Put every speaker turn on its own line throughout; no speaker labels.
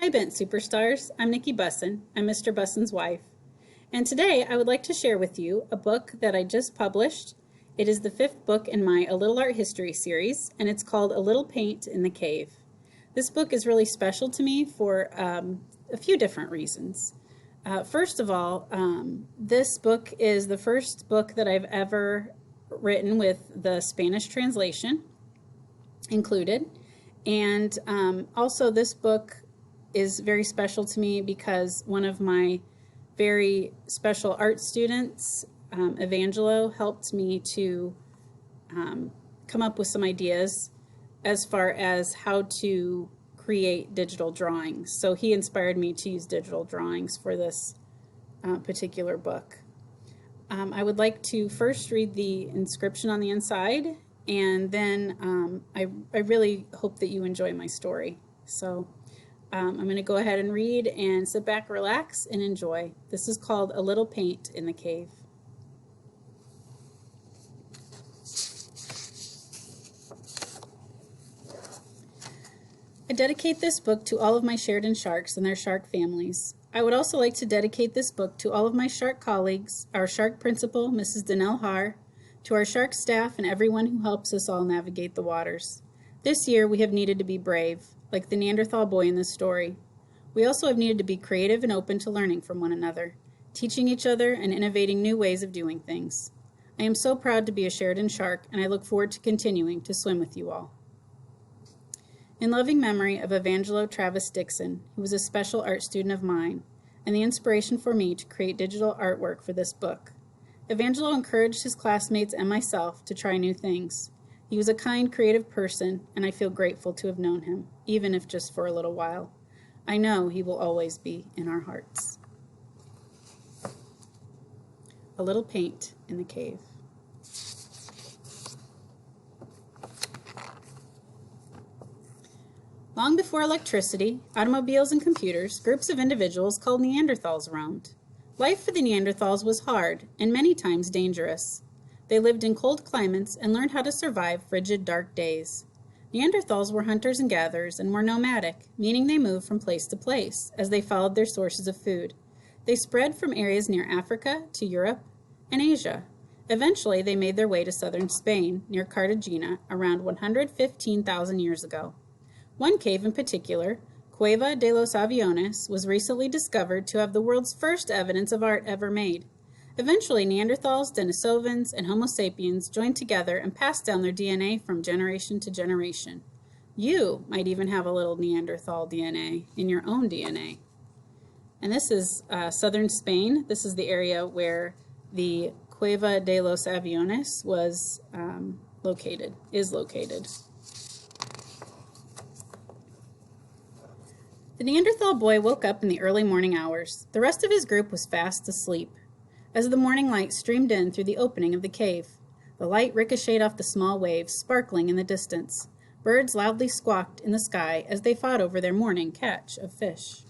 Hi, Bent Superstars. I'm Nikki Bussan. I'm Mr. Bussan's wife. And today I would like to share with you a book that I just published. It is the fifth book in my A Little Art History series, and it's called A Little Paint in the Cave. This book is really special to me for a few different reasons. First of all, this book is the first book that I've ever written with the Spanish translation included. And also this book is very special to me because one of my very special art students, Evangelo, helped me to come up with some ideas as far as how to create digital drawings. So he inspired me to use digital drawings for this particular book. I would like to first read the inscription on the inside, and then I really hope that you enjoy my story. So I'm going to go ahead and read and sit back, relax, and enjoy. This is called A Little Paint in the Cave. I dedicate this book to all of my Sheridan sharks and their shark families. I would also like to dedicate this book to all of my shark colleagues, our shark principal, Mrs. Danelle Haar, to our shark staff and everyone who helps us all navigate the waters. This year we have needed to be brave, like the Neanderthal boy in this story. We also have needed to be creative and open to learning from one another, teaching each other and innovating new ways of doing things. I am so proud to be a Sheridan shark, and I look forward to continuing to swim with you all. In loving memory of Evangelo Travis Dixon, who was a special art student of mine, and the inspiration for me to create digital artwork for this book. Evangelo encouraged his classmates and myself to try new things. He was a kind, creative person, and I feel grateful to have known him, even if just for a little while. I know he will always be in our hearts. A Little Paint in the Cave. Long before electricity, automobiles, and computers, groups of individuals called Neanderthals roamed. Life for the Neanderthals was hard and many times dangerous. They lived in cold climates and learned how to survive frigid, dark days. Neanderthals were hunters and gatherers and were nomadic, meaning they moved from place to place as they followed their sources of food. They spread from areas near Africa to Europe and Asia. Eventually, they made their way to southern Spain, near Cartagena, around 115,000 years ago. One cave in particular, Cueva de los Aviones, was recently discovered to have the world's first evidence of art ever made. Eventually, Neanderthals, Denisovans, and Homo sapiens joined together and passed down their DNA from generation to generation. You might even have a little Neanderthal DNA in your own DNA. And this is southern Spain. This is the area where the Cueva de los Aviones is located. The Neanderthal boy woke up in the early morning hours. The rest of his group was fast asleep. As the morning light streamed in through the opening of the cave, the light ricocheted off the small waves, sparkling in the distance. Birds loudly squawked in the sky as they fought over their morning catch of fish.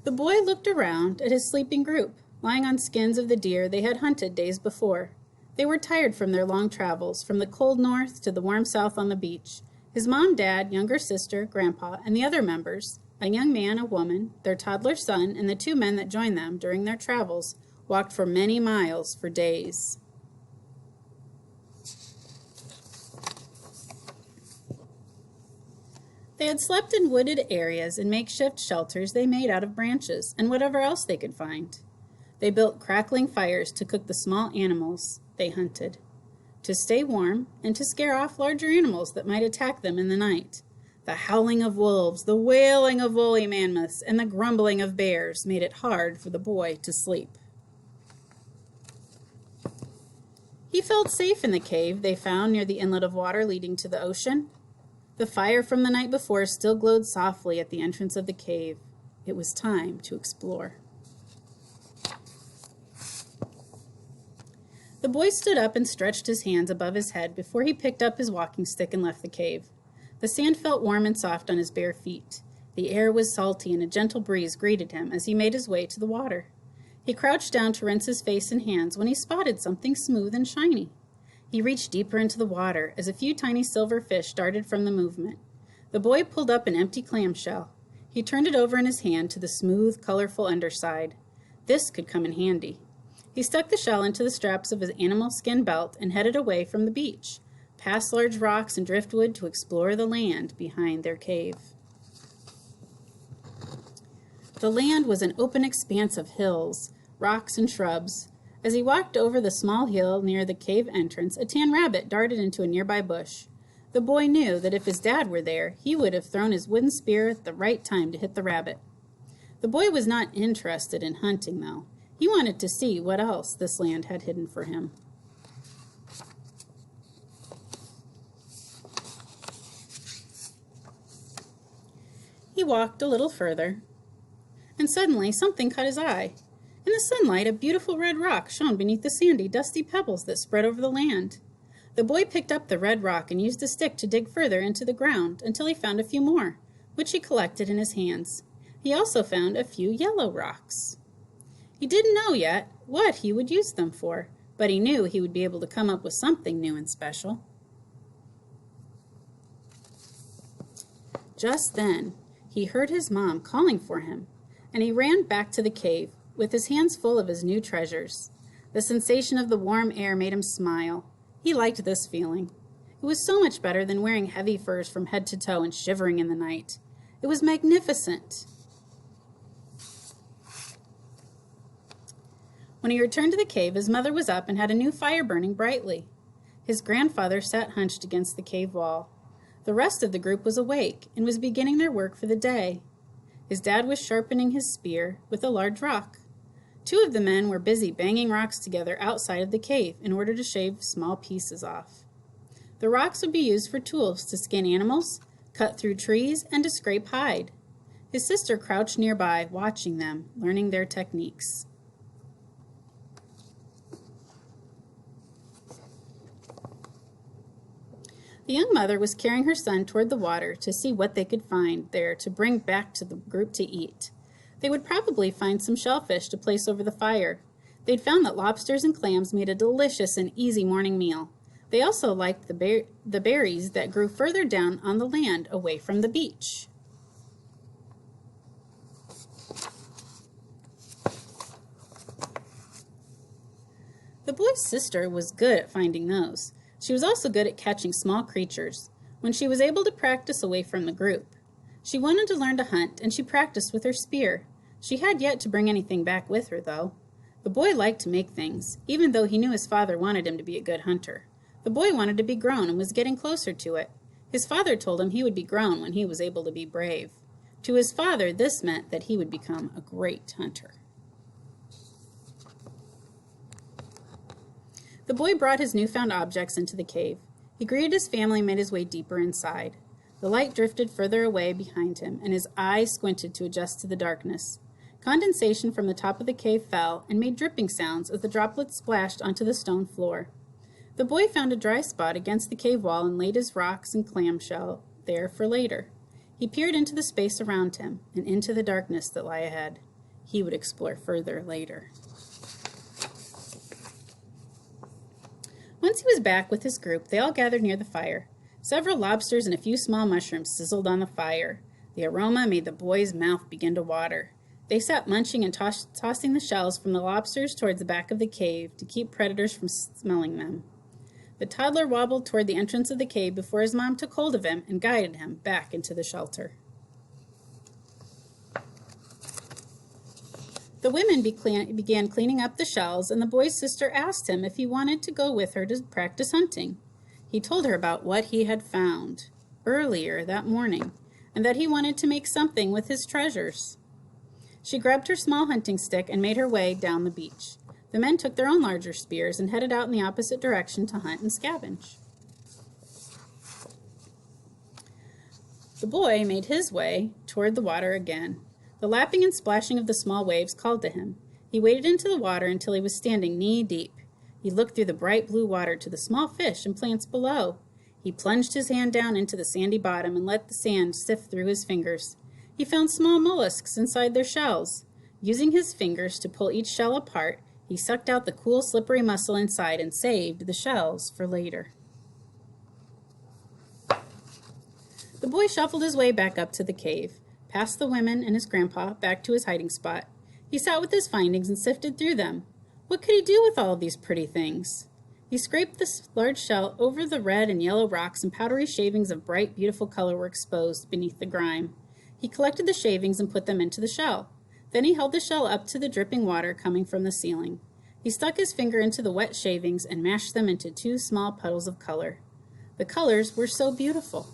The boy looked around at his sleeping group, lying on skins of the deer they had hunted days before. They were tired from their long travels, from the cold north to the warm south on the beach. His mom, dad, younger sister, grandpa, and the other members, a young man, a woman, their toddler son, and the two men that joined them during their travels, walked for many miles for days. They had slept in wooded areas in makeshift shelters they made out of branches and whatever else they could find. They built crackling fires to cook the small animals they hunted, to stay warm, and to scare off larger animals that might attack them in the night. The howling of wolves, the wailing of woolly mammoths, and the grumbling of bears made it hard for the boy to sleep. He felt safe in the cave they found near the inlet of water leading to the ocean. The fire from the night before still glowed softly at the entrance of the cave. It was time to explore. The boy stood up and stretched his hands above his head before he picked up his walking stick and left the cave. The sand felt warm and soft on his bare feet. The air was salty and a gentle breeze greeted him as he made his way to the water. He crouched down to rinse his face and hands when he spotted something smooth and shiny. He reached deeper into the water as a few tiny silver fish darted from the movement. The boy pulled up an empty clamshell. He turned it over in his hand to the smooth, colorful underside. This could come in handy. He stuck the shell into the straps of his animal skin belt and headed away from the beach, past large rocks and driftwood to explore the land behind their cave. The land was an open expanse of hills, rocks, and shrubs. As he walked over the small hill near the cave entrance, a tan rabbit darted into a nearby bush. The boy knew that if his dad were there, he would have thrown his wooden spear at the right time to hit the rabbit. The boy was not interested in hunting, though. He wanted to see what else this land had hidden for him. He walked a little further, and suddenly something caught his eye. In the sunlight, a beautiful red rock shone beneath the sandy, dusty pebbles that spread over the land. The boy picked up the red rock and used a stick to dig further into the ground until he found a few more, which he collected in his hands. He also found a few yellow rocks. He didn't know yet what he would use them for, but he knew he would be able to come up with something new and special. Just then, he heard his mom calling for him, and he ran back to the cave with his hands full of his new treasures. The sensation of the warm air made him smile. He liked this feeling. It was so much better than wearing heavy furs from head to toe and shivering in the night. It was magnificent. When he returned to the cave, his mother was up and had a new fire burning brightly. His grandfather sat hunched against the cave wall. The rest of the group was awake and was beginning their work for the day. His dad was sharpening his spear with a large rock. Two of the men were busy banging rocks together outside of the cave in order to shave small pieces off. The rocks would be used for tools to skin animals, cut through trees, and to scrape hide. His sister crouched nearby, watching them, learning their techniques. The young mother was carrying her son toward the water to see what they could find there to bring back to the group to eat. They would probably find some shellfish to place over the fire. They'd found that lobsters and clams made a delicious and easy morning meal. They also liked the berries that grew further down on the land away from the beach. The boy's sister was good at finding those. She was also good at catching small creatures. When she was able to practice away from the group, she wanted to learn to hunt, and she practiced with her spear. She had yet to bring anything back with her, though. The boy liked to make things, even though he knew his father wanted him to be a good hunter. The boy wanted to be grown and was getting closer to it. His father told him he would be grown when he was able to be brave. To his father, this meant that he would become a great hunter. The boy brought his newfound objects into the cave. He greeted his family and made his way deeper inside. The light drifted further away behind him, and his eyes squinted to adjust to the darkness. Condensation from the top of the cave fell and made dripping sounds as the droplets splashed onto the stone floor. The boy found a dry spot against the cave wall and laid his rocks and clamshell there for later. He peered into the space around him and into the darkness that lay ahead. He would explore further later. Once he was back with his group, they all gathered near the fire. Several lobsters and a few small mushrooms sizzled on the fire. The aroma made the boy's mouth begin to water. They sat munching and tossing the shells from the lobsters towards the back of the cave to keep predators from smelling them. The toddler wobbled toward the entrance of the cave before his mom took hold of him and guided him back into the shelter. The women began cleaning up the shells, and the boy's sister asked him if he wanted to go with her to practice hunting. He told her about what he had found earlier that morning, and that he wanted to make something with his treasures. She grabbed her small hunting stick and made her way down the beach. The men took their own larger spears and headed out in the opposite direction to hunt and scavenge. The boy made his way toward the water again. The lapping and splashing of the small waves called to him. He waded into the water until he was standing knee-deep. He looked through the bright blue water to the small fish and plants below. He plunged his hand down into the sandy bottom and let the sand sift through his fingers. He found small mollusks inside their shells. Using his fingers to pull each shell apart, he sucked out the cool, slippery muscle inside and saved the shells for later. The The boy shuffled his way back up to the cave, past the women and his grandpa, back to his hiding spot. He sat with his findings and sifted through them. What could he do with all of these pretty things? He scraped this large shell over the red and yellow rocks, and powdery shavings of bright, beautiful color were exposed beneath the grime. He collected the shavings and put them into the shell. Then he held the shell up to the dripping water coming from the ceiling. He stuck his finger into the wet shavings and mashed them into 2 small puddles of color. The colors were so beautiful.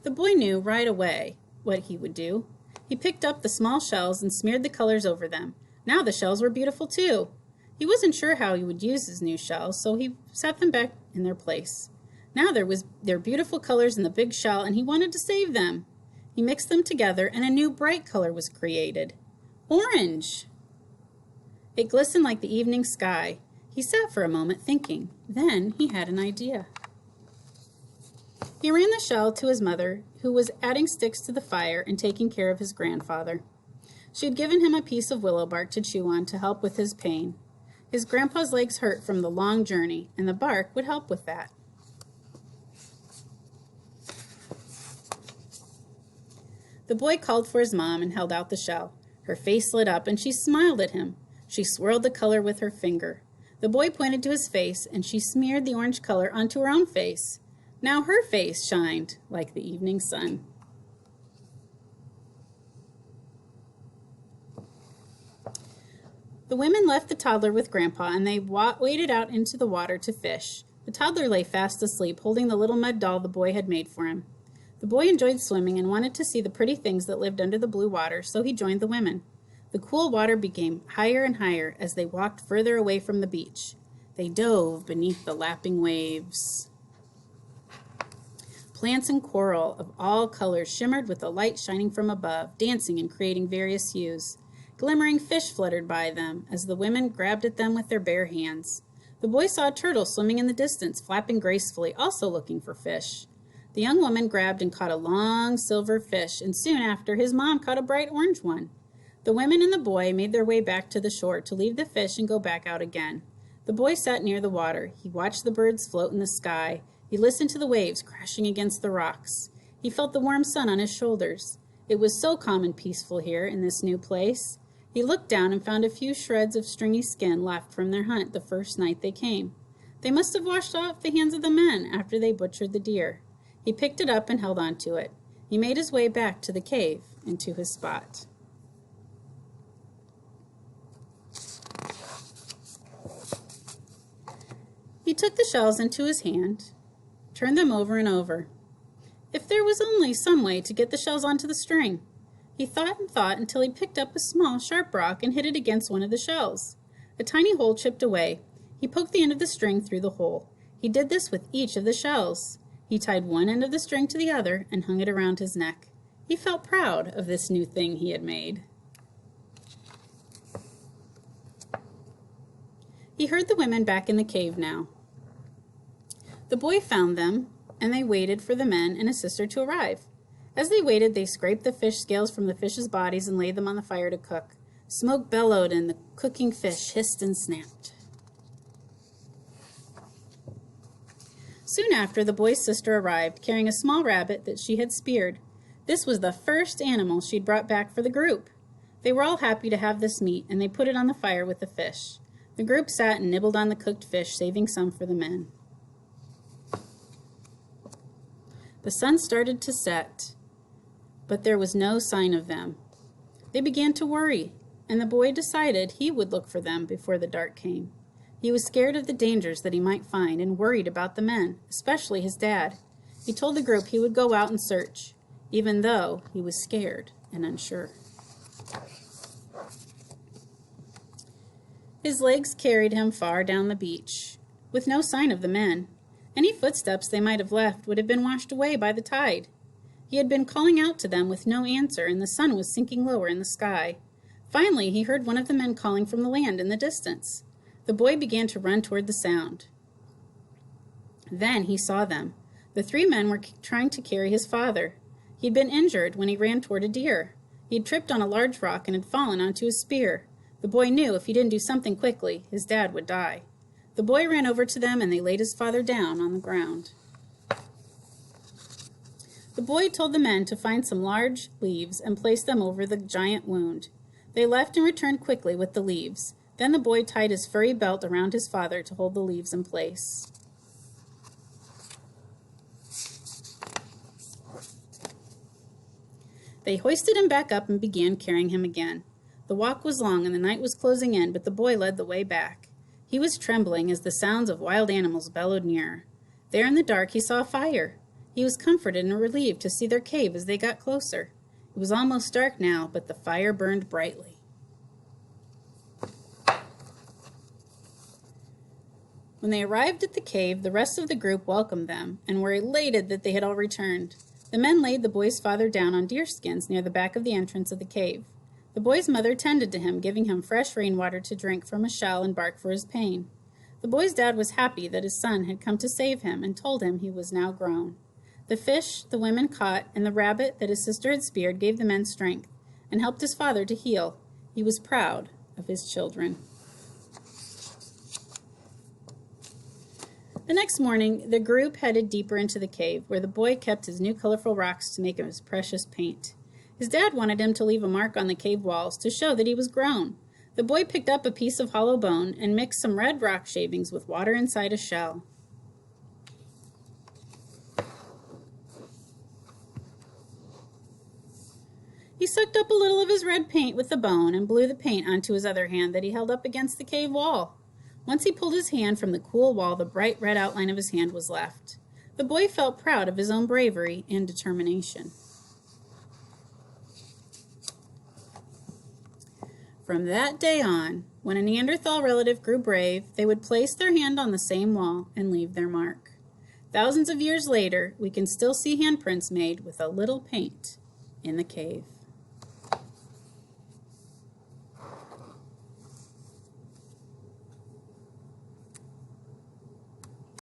The boy knew right away what he would do. He picked up the small shells and smeared the colors over them. Now the shells were beautiful too. He wasn't sure how he would use his new shells, so he set them back in their place. Now there were beautiful colors in the big shell, and he wanted to save them. He mixed them together, and a new bright color was created. Orange! It glistened like the evening sky. He sat for a moment thinking. Then he had an idea. He ran the shell to his mother, who was adding sticks to the fire and taking care of his grandfather. She had given him a piece of willow bark to chew on to help with his pain. His grandpa's legs hurt from the long journey, and the bark would help with that. The boy called for his mom and held out the shell. Her face lit up, and she smiled at him. She swirled the color with her finger. The boy pointed to his face, and she smeared the orange color onto her own face. Now her face shined like the evening sun. The women left the toddler with Grandpa, and they waded out into the water to fish. The toddler lay fast asleep, holding the little mud doll the boy had made for him. The boy enjoyed swimming and wanted to see the pretty things that lived under the blue water, so he joined the women. The cool water became higher and higher as they walked further away from the beach. They dove beneath the lapping waves. Plants and coral of all colors shimmered with the light shining from above, dancing and creating various hues. Glimmering fish fluttered by them as the women grabbed at them with their bare hands. The boy saw a turtle swimming in the distance, flapping gracefully, also looking for fish. The young woman grabbed and caught a long silver fish, and soon after, his mom caught a bright orange one. The women and the boy made their way back to the shore to leave the fish and go back out again. The boy sat near the water. He watched the birds float in the sky. He listened to the waves crashing against the rocks. He felt the warm sun on his shoulders. It was so calm and peaceful here in this new place. He looked down and found a few shreds of stringy skin left from their hunt the first night they came. They must have washed off the hands of the men after they butchered the deer. He picked it up and held on to it. He made his way back to the cave and to his spot. He took the shells into his hand, turned them over and over. If there was only some way to get the shells onto the string. He thought and thought until he picked up a small, sharp rock and hit it against one of the shells. A tiny hole chipped away. He poked the end of the string through the hole. He did this with each of the shells. He tied one end of the string to the other and hung it around his neck. He felt proud of this new thing he had made. He heard the women back in the cave now. The boy found them, and they waited for the men and his sister to arrive. As they waited, they scraped the fish scales from the fish's bodies and laid them on the fire to cook. Smoke bellowed, and the cooking fish hissed and snapped. Soon after, the boy's sister arrived, carrying a small rabbit that she had speared. This was the first animal she'd brought back for the group. They were all happy to have this meat, and they put it on the fire with the fish. The group sat and nibbled on the cooked fish, saving some for the men. The sun started to set, but there was no sign of them. They began to worry, and the boy decided he would look for them before the dark came. He was scared of the dangers that he might find and worried about the men, especially his dad. He told the group he would go out and search, even though he was scared and unsure. His legs carried him far down the beach, with no sign of the men. Any footsteps they might have left would have been washed away by the tide. He had been calling out to them with no answer, and the sun was sinking lower in the sky. Finally, he heard one of the men calling from the land in the distance. The boy began to run toward the sound. Then he saw them. The 3 men were trying to carry his father. He had been injured when he ran toward a deer. He had tripped on a large rock and had fallen onto his spear. The boy knew if he didn't do something quickly, his dad would die. The boy ran over to them, and they laid his father down on the ground. The boy told the men to find some large leaves and place them over the giant wound. They left and returned quickly with the leaves. Then the boy tied his furry belt around his father to hold the leaves in place. They hoisted him back up and began carrying him again. The walk was long and the night was closing in, but the boy led the way back. He was trembling as the sounds of wild animals bellowed nearer. There in the dark he saw a fire. He was comforted and relieved to see their cave as they got closer. It was almost dark now, but the fire burned brightly. When they arrived at the cave, the rest of the group welcomed them and were elated that they had all returned. The men laid the boy's father down on deerskins near the back of the entrance of the cave. The boy's mother tended to him, giving him fresh rainwater to drink from a shell and bark for his pain. The boy's dad was happy that his son had come to save him and told him he was now grown. The fish the women caught and the rabbit that his sister had speared gave the men strength and helped his father to heal. He was proud of his children. The next morning, the group headed deeper into the cave, where the boy kept his new colorful rocks to make him his precious paint. His dad wanted him to leave a mark on the cave walls to show that he was grown. The boy picked up a piece of hollow bone and mixed some red rock shavings with water inside a shell. He sucked up a little of his red paint with the bone and blew the paint onto his other hand that he held up against the cave wall. Once he pulled his hand from the cool wall, the bright red outline of his hand was left. The boy felt proud of his own bravery and determination. From that day on, when a Neanderthal relative grew brave, they would place their hand on the same wall and leave their mark. Thousands of years later, we can still see handprints made with a little paint in the cave.